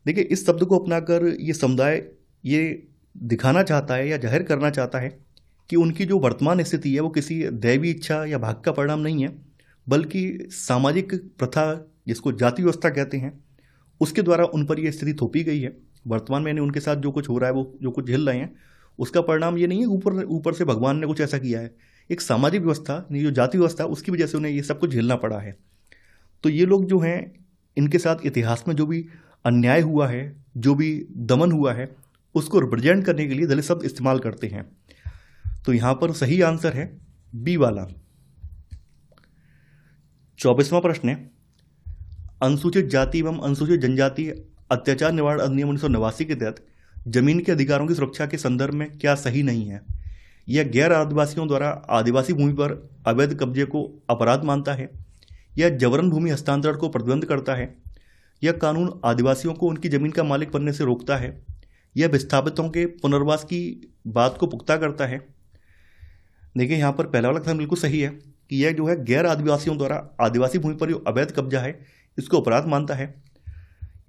Speaker 1: देखिए, इस शब्द को अपनाकर ये समुदाय ये दिखाना चाहता है या जाहिर करना चाहता है कि उनकी जो वर्तमान स्थिति है वो किसी दैवी इच्छा या भाग्य का परिणाम नहीं है, बल्कि सामाजिक प्रथा, जिसको जाति व्यवस्था कहते हैं, उसके द्वारा उन पर यह स्थिति थोपी गई है। वर्तमान में उनके साथ जो कुछ हो रहा है, वो जो कुछ झेल रहे हैं, उसका परिणाम ये नहीं है ऊपर से भगवान ने कुछ ऐसा किया है। एक सामाजिक व्यवस्था, जो जाति व्यवस्था, उसकी वजह से उन्हें ये सब कुछ झेलना पड़ा है। तो ये लोग जो हैं, इनके साथ इतिहास में जो भी अन्याय हुआ है, जो भी दमन हुआ है, उसको रिप्रेजेंट करने के लिए दलित शब्द इस्तेमाल करते हैं। तो यहाँ पर सही आंसर है बी वाला। 24वां प्रश्न है, अनुसूचित जाति एवं अनुसूचित जनजाति अत्याचार निवारण अधिनियम 1989 के तहत जमीन के अधिकारों की सुरक्षा के संदर्भ में क्या सही नहीं है? यह गैर आदिवासियों द्वारा आदिवासी भूमि पर अवैध कब्जे को अपराध मानता है? यह जबरन भूमि हस्तांतरण को प्रतिबंध करता है? यह कानून आदिवासियों को उनकी जमीन का मालिक बनने से रोकता है? यह विस्थापितों के पुनर्वास की बात को पुख्ता करता है। देखिए यहाँ पर पहला वाला कथन बिल्कुल सही है कि यह जो है गैर आदिवासियों द्वारा आदिवासी भूमि पर जो अवैध कब्जा है इसको अपराध मानता है।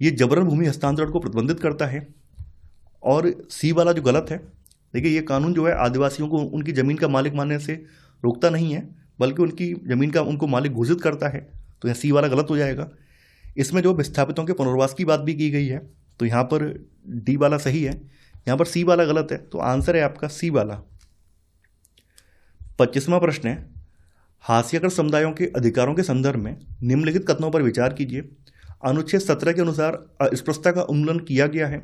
Speaker 1: ये जबरन भूमि हस्तांतरण को प्रतिबंधित करता है। और सी वाला जो गलत है, देखिए ये कानून जो है आदिवासियों को उनकी ज़मीन का मालिक मानने से रोकता नहीं है, बल्कि उनकी ज़मीन का उनको मालिक घोषित करता है। तो यह सी वाला गलत हो जाएगा। इसमें जो विस्थापितों के पुनर्वास की बात भी की गई है, तो यहाँ पर डी वाला सही है, यहाँ पर सी वाला गलत है। तो आंसर है आपका सी वाला। 25वां प्रश्न है, हाशियाकर समुदायों के अधिकारों के संदर्भ में निम्नलिखित कथनों पर विचार कीजिए। अनुच्छेद 17 के अनुसार अस्पृश्यता का उल्लंघन किया गया है,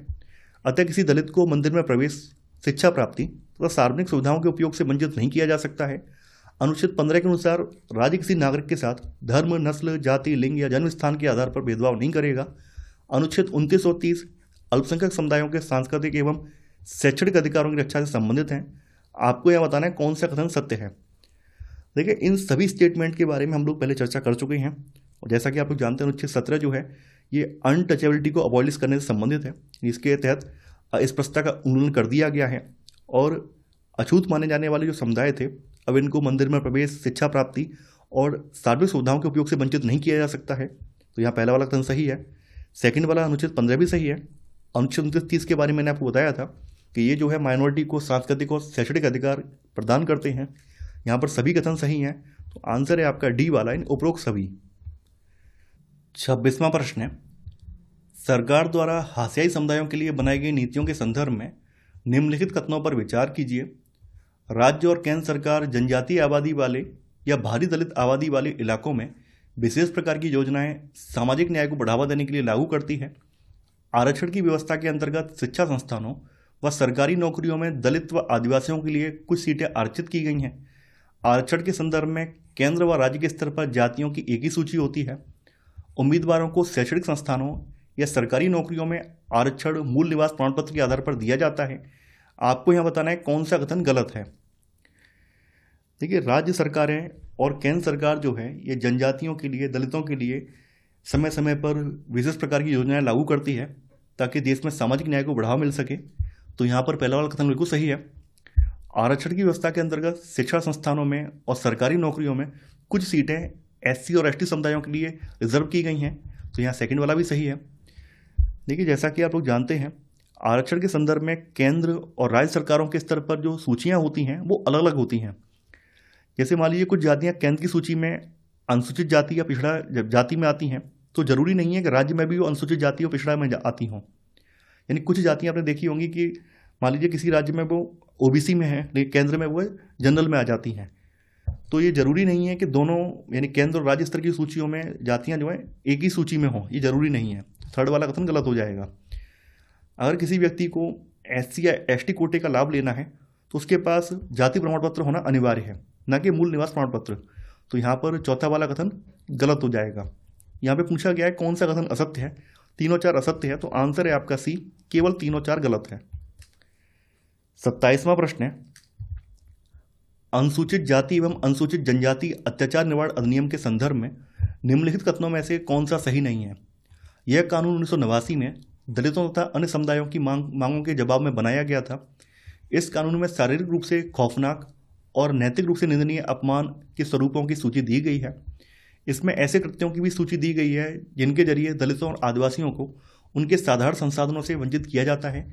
Speaker 1: अतः किसी दलित को मंदिर में प्रवेश, शिक्षा प्राप्ति तथा सार्वजनिक सुविधाओं के उपयोग से वंचित नहीं किया जा सकता है। अनुच्छेद 15 के अनुसार राज्य किसी नागरिक के साथ धर्म, नस्ल, जाति, लिंग या जन्म स्थान के आधार पर भेदभाव नहीं करेगा। अनुच्छेद 29 और 30 अल्पसंख्यक समुदायों के सांस्कृतिक एवं शैक्षणिक अधिकारों की रक्षा से संबंधित हैं। आपको यह बताना है कौन सा कथन सत्य है। देखिए इन सभी स्टेटमेंट के बारे में हम लोग पहले चर्चा कर चुके हैं, और जैसा कि आप लोग जानते हैं अनुच्छेद 17 जो है ये अनटचेबिलिटी को अबॉलिश करने से संबंधित है। इसके तहत अस्पृश्यता का उल्लंघन कर दिया गया है, और अछूत माने जाने वाले जो समुदाय थे अब इनको मंदिर में प्रवेश, शिक्षा प्राप्ति और सार्वजनिक सुविधाओं के उपयोग से वंचित नहीं किया जा सकता है। तो यहाँ पहला वाला कथन सही है। सेकंड वाला अनुच्छेद 15 भी सही है। अनुच्छेद 29-30 के बारे में मैंने आपको बताया था कि ये जो है माइनॉरिटी को सांस्कृतिक और शैक्षणिक अधिकार प्रदान करते हैं। यहाँ पर सभी कथन सही हैं, तो आंसर है आपका डी वाला, इन उपरोक्त सभी। 26वां प्रश्न है, सरकार द्वारा हाशियाई समुदायों के लिए बनाई गई नीतियों के संदर्भ में निम्नलिखित कथनों पर विचार कीजिए। राज्य और केंद्र सरकार जनजातीय आबादी वाले या भारी दलित आबादी वाले इलाकों में विशेष प्रकार की योजनाएं सामाजिक न्याय को बढ़ावा देने के लिए लागू करती है। आरक्षण की व्यवस्था के अंतर्गत शिक्षा संस्थानों व सरकारी नौकरियों में दलित व आदिवासियों के लिए कुछ सीटें आरक्षित की गई हैं। आरक्षण के संदर्भ में केंद्र व राज्य के स्तर पर जातियों की एक ही सूची होती है। उम्मीदवारों को शैक्षणिक संस्थानों या सरकारी नौकरियों में आरक्षण मूल निवास प्रमाण पत्र के आधार पर दिया जाता है। आपको यहाँ बताना है कौन सा कथन गलत है। देखिए राज्य सरकारें और केंद्र सरकार जो है ये जनजातियों के लिए, दलितों के लिए समय समय पर विशेष प्रकार की योजनाएं लागू करती है ताकि देश में सामाजिक न्याय को बढ़ावा मिल सके। तो यहाँ पर पहला वाला कथन बिल्कुल सही है। आरक्षण की व्यवस्था के अंतर्गत शिक्षा संस्थानों में और सरकारी नौकरियों में कुछ सीटें एससी और एसटी समुदायों के लिए रिजर्व की गई हैं। तो यहाँ सेकंड वाला भी सही है। देखिए जैसा कि आप लोग जानते हैं आरक्षण के संदर्भ में केंद्र और राज्य सरकारों के स्तर पर जो सूचियाँ होती हैं वो अलग अलग होती हैं। जैसे मान लीजिए कुछ जातियाँ केंद्र की सूची में अनुसूचित जाति या पिछड़ा जाति में आती हैं, तो जरूरी नहीं है कि राज्य में भी वो अनुसूचित जाति और पिछड़ा में आती हों। यानी कुछ जातियाँ आपने देखी होंगी कि मान लीजिए किसी राज्य में वो ओबीसी में है लेकिन केंद्र में वो जनरल में आ जाती हैं। तो ये जरूरी नहीं है कि दोनों यानी केंद्र और राज्य स्तर की सूचियों में जातियाँ जो हैं एक ही सूची में हों, ये जरूरी नहीं है। थर्ड वाला कथन गलत हो जाएगा। अगर किसी व्यक्ति को एससी या एसटी कोटे का लाभ लेना है तो उसके पास जाति प्रमाण पत्र होना अनिवार्य है, न कि मूल निवास प्रमाण पत्र। तो यहाँ पर चौथा वाला कथन गलत हो जाएगा। यहाँ पे पूछा गया है कौन सा कथन असत्य है, तीनों चार असत्य है, तो आंसर है आपका सी, केवल तीनों चार गलत है। 27वां प्रश्न है, अनुसूचित जाति एवं अनुसूचित जनजाति अत्याचार निवारण अधिनियम के संदर्भ में निम्नलिखित कथनों में से कौन सा सही नहीं है। यह कानून 1989 में दलितों तथा अन्य समुदायों की मांगों के जवाब में बनाया गया था। इस कानून में शारीरिक रूप से खौफनाक और नैतिक रूप से निंदनीय अपमान के स्वरूपों की सूची दी गई है। इसमें ऐसे कृत्यों की भी सूची दी गई है जिनके जरिए दलितों और आदिवासियों को उनके साधारण संसाधनों से वंचित किया जाता है।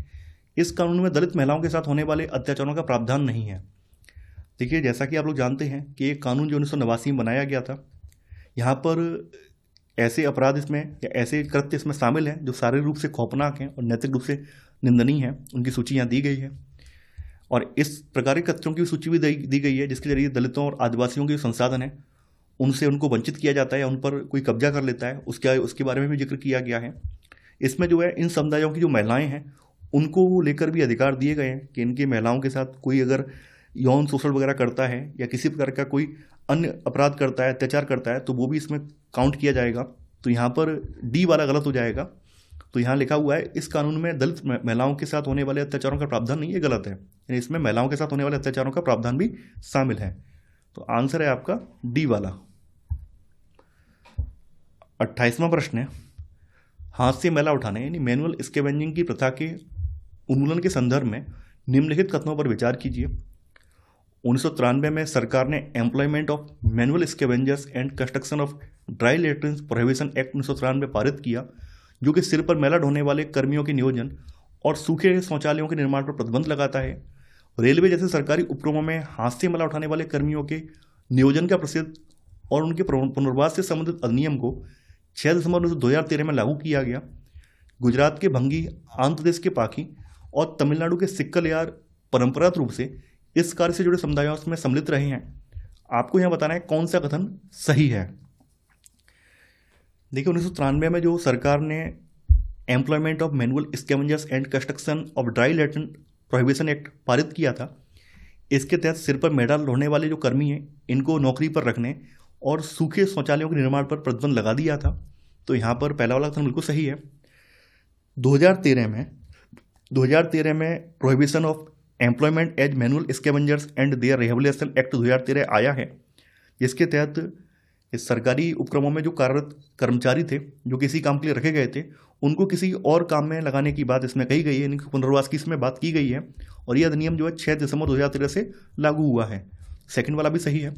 Speaker 1: इस कानून में दलित महिलाओं के साथ होने वाले अत्याचारों का प्रावधान नहीं है। देखिए जैसा कि आप लोग जानते हैं कि ये कानून जो 1989 में बनाया गया था, यहाँ पर ऐसे अपराध इसमें या ऐसे कृत्य इसमें शामिल हैं जो शारीरिक रूप से खौफनाक हैं और नैतिक रूप से निंदनीय हैं, उनकी सूची यहाँ दी गई है। और इस प्रकार के कृत्यों की सूची भी दी गई है जिसके जरिए दलितों और आदिवासियों के संसाधन हैं उनसे उनको वंचित किया जाता है या उन पर कोई कब्जा कर लेता है, उसके बारे में भी जिक्र किया गया है। इसमें जो है इन समुदायों की जो महिलाएं हैं उनको लेकर भी अधिकार दिए गए हैं कि इनकी महिलाओं के साथ कोई अगर यौन शोषण वगैरह करता है या किसी प्रकार का कोई अन्य अपराध करता है, अत्याचार करता है, तो वो भी इसमें काउंट किया जाएगा। तो यहाँ पर डी वाला गलत हो जाएगा। तो यहाँ लिखा हुआ है इस कानून में दलित महिलाओं के साथ होने वाले अत्याचारों का प्रावधान नहीं, ये गलत है। यानी इसमें महिलाओं के साथ होने वाले अत्याचारों का प्रावधान भी शामिल है। तो आंसर है आपका डी वाला। 28वां प्रश्न है, हाथ से मैला उठाने यानी मैनुअल स्कैवेंजिंग की प्रथा के उन्मूलन के संदर्भ में निम्नलिखित कथनों पर विचार कीजिए। 1993 में सरकार ने employment of manual scavengers and construction of dry latrines prohibition act 1993 पारित किया, जो कि सिर पर मैला ढोने वाले कर्मियों के नियोजन और सूखे शौचालयों के निर्माण पर प्रतिबंध लगाता है। रेलवे जैसे सरकारी उपक्रमों में हाथ से मैला उठाने वाले कर्मियों के नियोजन का प्रसिद्ध और उनके पुनर्वास से संबंधित अधिनियम को 6 दिसंबर 2013 में लागू किया गया। गुजरात के भंगी, आंध्र प्रदेश के पाखी और तमिलनाडु के सिक्कलयार परंपरागत रूप से इस कार्य से जुड़े समुदायों में सम्मिलित रहे हैं। आपको यहाँ बताना है कौन सा कथन सही है। देखिए 1993 में जो सरकार ने employment of manual scavengers and construction of dry latrine prohibition act पारित किया था। इसके तहत सिर पर मैला ढोने वाले जो कर्मी हैं इनको नौकरी पर रखने और सूखे शौचालयों के निर्माण पर प्रतिबंध लगा दिया था। तो यहाँ पर पहला वाला कथन बिल्कुल सही है। 2013 में prohibition of employment as manual scavengers and their rehabilitation act 2013 आया है, जिसके तहत इस सरकारी उपक्रमों में जो कार्यरत कर्मचारी थे जो किसी काम के लिए रखे गए थे उनको किसी और काम में लगाने की बात इसमें कही गई है, इनके पुनर्वास की इसमें बात की गई है। और यह अधिनियम जो है 6 दिसंबर 2013 से लागू हुआ है। सेकंड वाला भी सही है।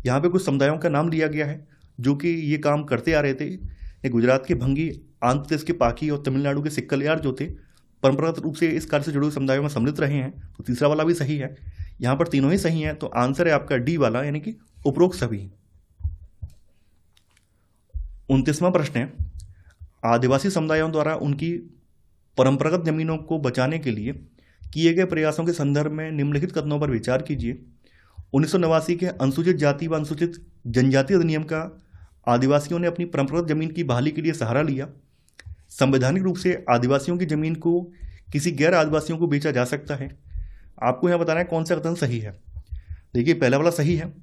Speaker 1: यहाँ पे कुछ समुदायों का नाम लिया गया है जो कि ये काम करते आ रहे थे। ये गुजरात के भंगी, आंध्र प्रदेश के पाखी और तमिलनाडु के सिक्कलयार जो थे परंपरागत रूप से इस कार्य से जुड़े हुए समुदायों में सम्मिलित रहे हैं। तो तीसरा वाला भी सही है। यहाँ पर तीनों ही सही हैं, तो आंसर है आपका डी वाला, यानी कि उपरोक्त सभी। 29वां प्रश्न है, आदिवासी समुदायों द्वारा उनकी परंपरागत जमीनों को बचाने के लिए किए गए प्रयासों के संदर्भ में निम्नलिखित कथनों पर विचार कीजिए। 1989 के अनुसूचित जाति व अनुसूचित जनजाति अधिनियम का आदिवासियों ने अपनी परंपरागत जमीन की बहाली के लिए सहारा लिया। संवैधानिक रूप से आदिवासियों की जमीन को किसी गैर आदिवासियों को बेचा जा सकता है। आपको यहाँ बताना है कौन सा कथन सही है। देखिए पहला वाला सही है।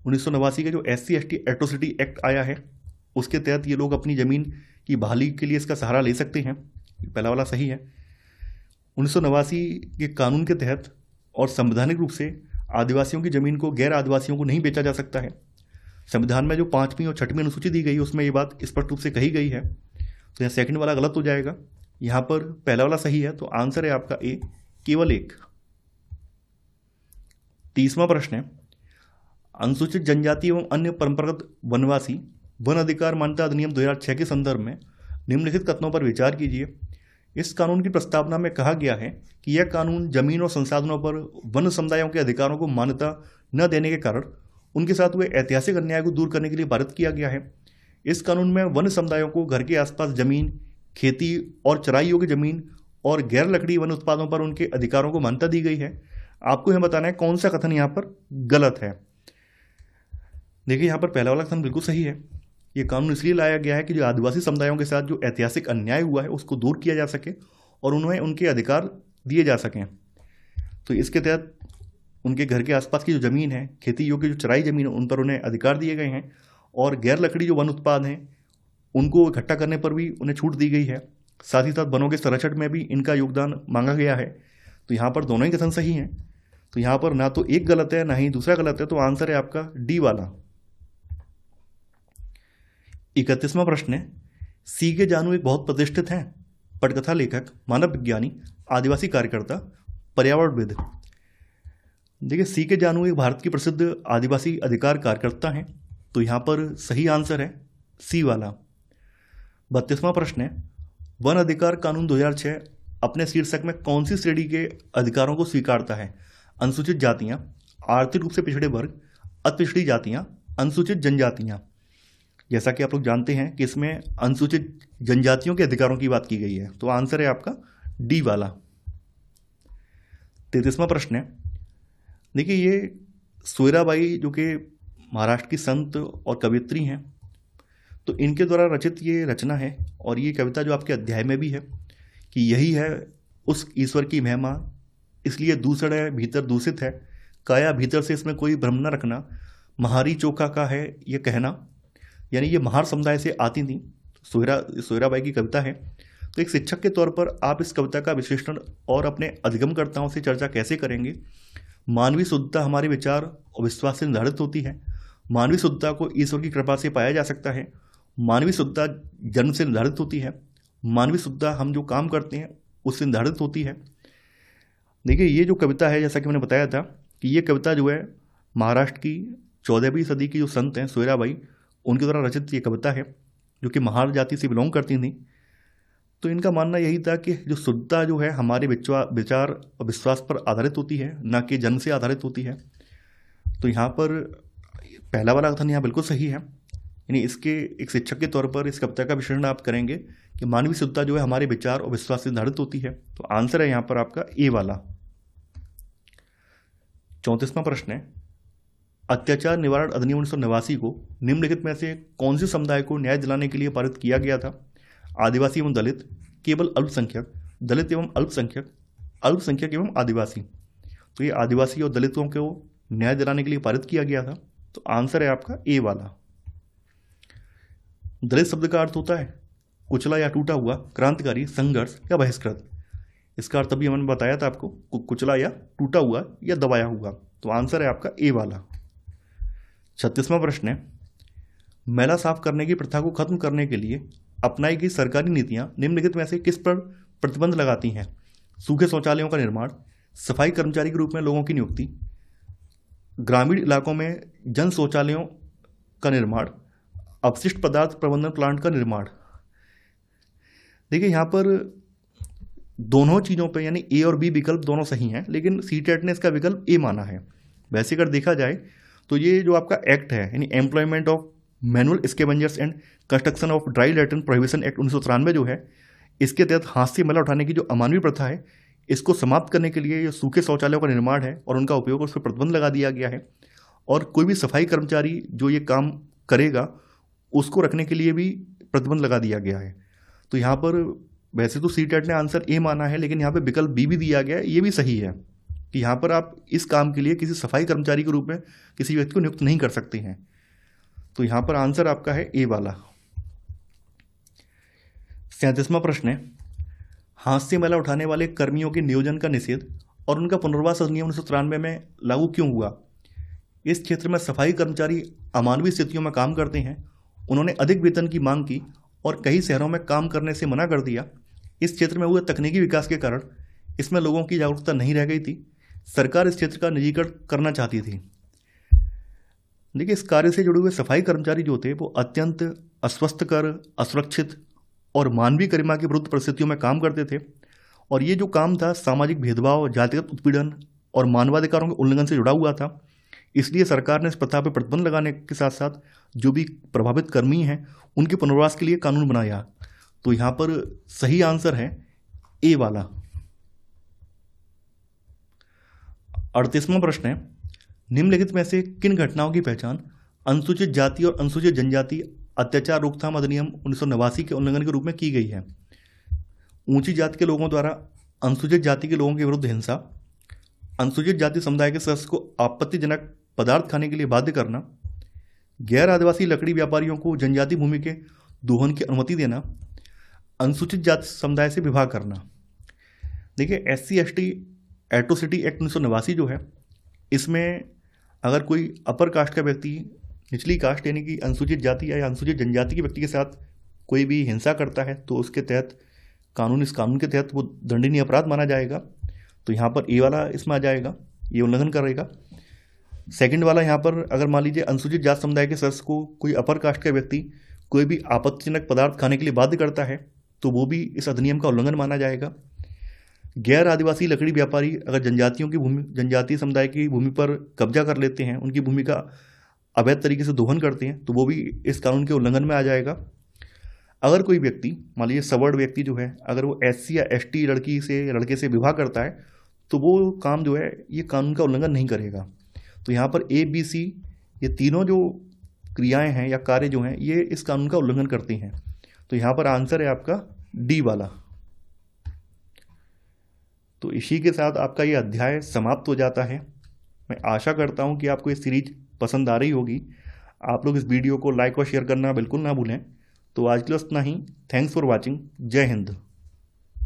Speaker 1: 1989 के जो SC/ST एट्रोसिटी एक्ट आया है उसके तहत ये लोग अपनी ज़मीन की बहाली के लिए इसका सहारा ले सकते हैं। पहला वाला सही है। 1989 के कानून के तहत और संवैधानिक रूप से आदिवासियों की ज़मीन को गैर आदिवासियों को नहीं बेचा जा सकता है। संविधान में जो 5वीं और 6वीं अनुसूची दी गई है उसमें ये बात स्पष्ट रूप से कही गई है। तो यहाँ सेकंड वाला गलत हो जाएगा। यहाँ पर पहला वाला सही है, तो आंसर है आपका ए, केवल एक। 30वां प्रश्न है, अनुसूचित जनजाति एवं अन्य परंपरागत वनवासी वन अधिकार मान्यता अधिनियम 2006 के संदर्भ में निम्नलिखित कथनों पर विचार कीजिए। इस कानून की प्रस्तावना में कहा गया है कि यह कानून जमीन और संसाधनों पर वन समुदायों के अधिकारों को मान्यता न देने के कारण उनके साथ हुए ऐतिहासिक अन्याय को दूर करने के लिए पारित किया गया है। इस कानून में वन समुदायों को घर के आसपास जमीन, खेती और चराई योग्य जमीन और गैर लकड़ी वन उत्पादों पर उनके अधिकारों को मान्यता दी गई है। आपको यह बताना है कौन सा कथन यहाँ पर गलत है। देखिए यहाँ पर पहला वाला कथन बिल्कुल सही है। ये कानून इसलिए लाया गया है कि जो आदिवासी समुदायों के साथ जो ऐतिहासिक अन्याय हुआ है उसको दूर किया जा सके और उन्हें उनके अधिकार दिए जा सकें। तो इसके तहत उनके घर के आसपास की जो ज़मीन है, खेती योग्य जो चराई ज़मीन है, उन पर उन्हें अधिकार दिए गए हैं और गैर लकड़ी जो वन उत्पाद हैं उनको इकट्ठा करने पर भी उन्हें छूट दी गई है। साथ ही साथ वनों के संरक्षण में भी इनका योगदान मांगा गया है। तो यहाँ पर दोनों ही कथन सही हैं। तो यहाँ पर ना तो एक गलत है ना ही दूसरा गलत है, तो आंसर है आपका डी वाला। 31वां प्रश्न है, सी के जानू एक बहुत प्रतिष्ठित हैं पटकथा लेखक, मानव विज्ञानी, आदिवासी कार्यकर्ता, पर्यावरणविद। देखिए सी के जानू एक भारत की प्रसिद्ध आदिवासी अधिकार कार्यकर्ता हैं। तो यहाँ पर सही आंसर है सी वाला। 32वां प्रश्न है, वन अधिकार कानून 2006 अपने शीर्षक में कौन सी श्रेणी के अधिकारों को स्वीकारता है? अनुसूचित जातियाँ, आर्थिक रूप से पिछड़े वर्ग, अति पिछड़ी जातियाँ, अनुसूचित जनजातियाँ। जैसा कि आप लोग जानते हैं कि इसमें अनुसूचित जनजातियों के अधिकारों की बात की गई है। तो आंसर है आपका डी वाला। 33वां प्रश्न है, देखिए ये सोयराबाई जो कि महाराष्ट्र की संत और कवियत्री हैं, तो इनके द्वारा रचित ये रचना है और ये कविता जो आपके अध्याय में भी है कि यही है उस ईश्वर की महिमा, इसलिए दूसरा है भीतर दूषित है, काया भीतर से इसमें कोई भ्रम न रखना, महारी चोखा का है ये कहना। यानी ये महार समुदाय से आती थी। सोयराबाई की कविता है। तो एक शिक्षक के तौर पर आप इस कविता का विश्लेषण और अपने अधिगमकर्ताओं से चर्चा कैसे करेंगे? मानवीय शुद्धता हमारे विचार और विश्वास से निर्धारित होती है। मानवीय शुद्धता को ईश्वर की कृपा से पाया जा सकता है। मानवीय शुद्धता जन्म से निर्धारित होती है। मानवीय शुद्धता हम जो काम करते हैं उससे निर्धारित होती है। देखिए ये जो कविता है, जैसा कि मैंने बताया था कि ये कविता जो है महाराष्ट्र की 14वीं सदी की जो संत हैं सोयराबाई, उनके द्वारा रचित ये कविता है, जो कि महार जाति से बिलोंग करती थी। तो इनका मानना यही था कि जो शुद्धता जो है हमारे विचार और विश्वास पर आधारित होती है, ना कि जन्म से आधारित होती है। तो यहाँ पर पहला वाला कथन यहाँ बिल्कुल सही है। यानी इसके एक शिक्षक के तौर पर इस कविता का विश्लेषण आप करेंगे कि मानवीय शुद्धता जो है हमारे विचार और विश्वास से निर्धारित होती है। तो आंसर है यहाँ पर आपका ए वाला। 34वां प्रश्न है, अत्याचार निवारण अधिनियम 1989 को निम्नलिखित में से कौन से समुदाय को न्याय दिलाने के लिए पारित किया गया था? आदिवासी एवं दलित, केवल अल्पसंख्यक, दलित एवं अल्पसंख्यक, अल्पसंख्यक एवं आदिवासी। तो ये आदिवासी और दलितों को न्याय दिलाने के लिए पारित किया गया था। तो आंसर है आपका ए वाला। दलित शब्द का अर्थ होता है कुचला या टूटा हुआ, क्रांतिकारी, संघर्ष या बहिष्कृत। इसका अर्थ अभी मैंने बताया था आपको, कुचला या टूटा हुआ या दबाया हुआ। तो आंसर है आपका ए वाला। 36वां प्रश्न है, मैला साफ करने की प्रथा को खत्म करने के लिए अपनाई गई सरकारी नीतियां निम्नलिखित में से किस पर प्रतिबंध लगाती हैं? सूखे शौचालयों का निर्माण, सफाई कर्मचारी के रूप में लोगों की नियुक्ति, ग्रामीण इलाकों में जन शौचालयों का निर्माण, अपशिष्ट पदार्थ प्रबंधन प्लांट का निर्माण। देखिए यहाँ पर दोनों चीज़ों पे यानी ए और बी विकल्प दोनों सही हैं, लेकिन सीटेट ने इसका विकल्प ए माना है। वैसे अगर देखा जाए तो ये जो आपका एक्ट है यानी employment of manual scavengers and construction of dry latrine prohibition act 1993 जो है, इसके तहत हाथ से मैला उठाने की जो अमानवीय प्रथा है, इसको समाप्त करने के लिए ये सूखे शौचालयों का निर्माण है और उनका उपयोग, उस पर प्रतिबंध लगा दिया गया है। और कोई भी सफाई कर्मचारी जो ये काम करेगा उसको रखने के लिए भी प्रतिबंध लगा दिया गया है। तो यहाँ पर वैसे तो सीटेट ने आंसर ए माना है, लेकिन यहाँ पे विकल्प बी भी दिया गया है, ये भी सही है कि यहाँ पर आप इस काम के लिए किसी सफाई कर्मचारी के रूप में किसी व्यक्ति को नियुक्त नहीं कर सकते हैं। तो यहाँ पर आंसर आपका है ए वाला। 37वां प्रश्न है, हाथ से मैला उठाने वाले कर्मियों के नियोजन का निषेध और उनका पुनर्वास अधिनियम 1993 में लागू क्यों हुआ? इस क्षेत्र में सफाई कर्मचारी अमानवीय स्थितियों में काम करते हैं, उन्होंने अधिक वेतन की मांग की और कई शहरों में काम करने से मना कर दिया। इस क्षेत्र में हुए तकनीकी विकास के कारण इसमें लोगों की जागरूकता नहीं रह गई थी। सरकार इस क्षेत्र का निजीकरण करना चाहती थी। देखिए इस कार्य से जुड़े हुए सफाई कर्मचारी जो थे वो अत्यंत अस्वस्थकर, असुरक्षित और मानवीय गरिमा के विरुद्ध परिस्थितियों में काम करते थे। और ये जो काम था सामाजिक भेदभाव, जातिगत उत्पीड़न और मानवाधिकारों के उल्लंघन से जुड़ा हुआ था। इसलिए सरकार ने इस प्रथा पर प्रतिबंध लगाने के साथ साथ जो भी प्रभावित कर्मी हैं उनके पुनर्वास के लिए कानून बनाया। तो यहाँ पर सही आंसर है ए वाला। 38वां प्रश्न है, निम्नलिखित में से किन घटनाओं की पहचान अनुसूचित जाति और अनुसूचित जनजाति अत्याचार रोकथाम अधिनियम 1989 के उल्लंघन के रूप में की गई है? ऊंची जाति के लोगों द्वारा अनुसूचित जाति के लोगों के विरुद्ध हिंसा, अनुसूचित जाति समुदाय के सदस्य को आपत्तिजनक पदार्थ खाने के लिए बाध्य करना, गैर आदिवासी लकड़ी व्यापारियों को जनजाति भूमि के दोहन की अनुमति देना, अनुसूचित जाति समुदाय से विवाह करना। देखिए SC/ST एट्रोसिटी एक्ट 1989 जो है, इसमें अगर कोई अपर कास्ट का व्यक्ति निचली कास्ट यानी कि अनुसूचित जाति या अनुसूचित जनजाति के व्यक्ति के साथ कोई भी हिंसा करता है तो उसके तहत इस कानून के तहत वो दंडनीय अपराध माना जाएगा। तो यहाँ पर ए वाला इसमें आ जाएगा, ये उल्लंघन करेगा। सेकंड वाला यहाँ पर अगर मान लीजिए अनुसूचित जाति समुदाय के सदस्य को कोई अपर कास्ट का व्यक्ति कोई भी आपत्तिजनक पदार्थ खाने के लिए बाध्य करता है तो वो भी इस अधिनियम का उल्लंघन माना जाएगा। गैर आदिवासी लकड़ी व्यापारी अगर जनजातीय समुदाय की भूमि पर कब्जा कर लेते हैं, उनकी भूमि का अवैध तरीके से दोहन करते हैं तो वो भी इस कानून के उल्लंघन में आ जाएगा। अगर कोई व्यक्ति मान लीजिए सवर्ण व्यक्ति जो है अगर वो SC या ST लड़के से विवाह करता है तो वो काम जो है ये कानून का उल्लंघन नहीं करेगा। तो यहाँ पर A, B, C ये तीनों जो क्रियाएं हैं या कार्य जो हैं ये इस कानून का उल्लंघन करती हैं। तो यहाँ पर आंसर है आपका D वाला। तो इसी के साथ आपका ये अध्याय समाप्त हो जाता है। मैं आशा करता हूँ कि आपको ये सीरीज पसंद आ रही होगी। आप लोग इस वीडियो को लाइक और शेयर करना बिल्कुल ना भूलें। तो आज के लिए इतना ही। Thanks for watching. जय हिंद।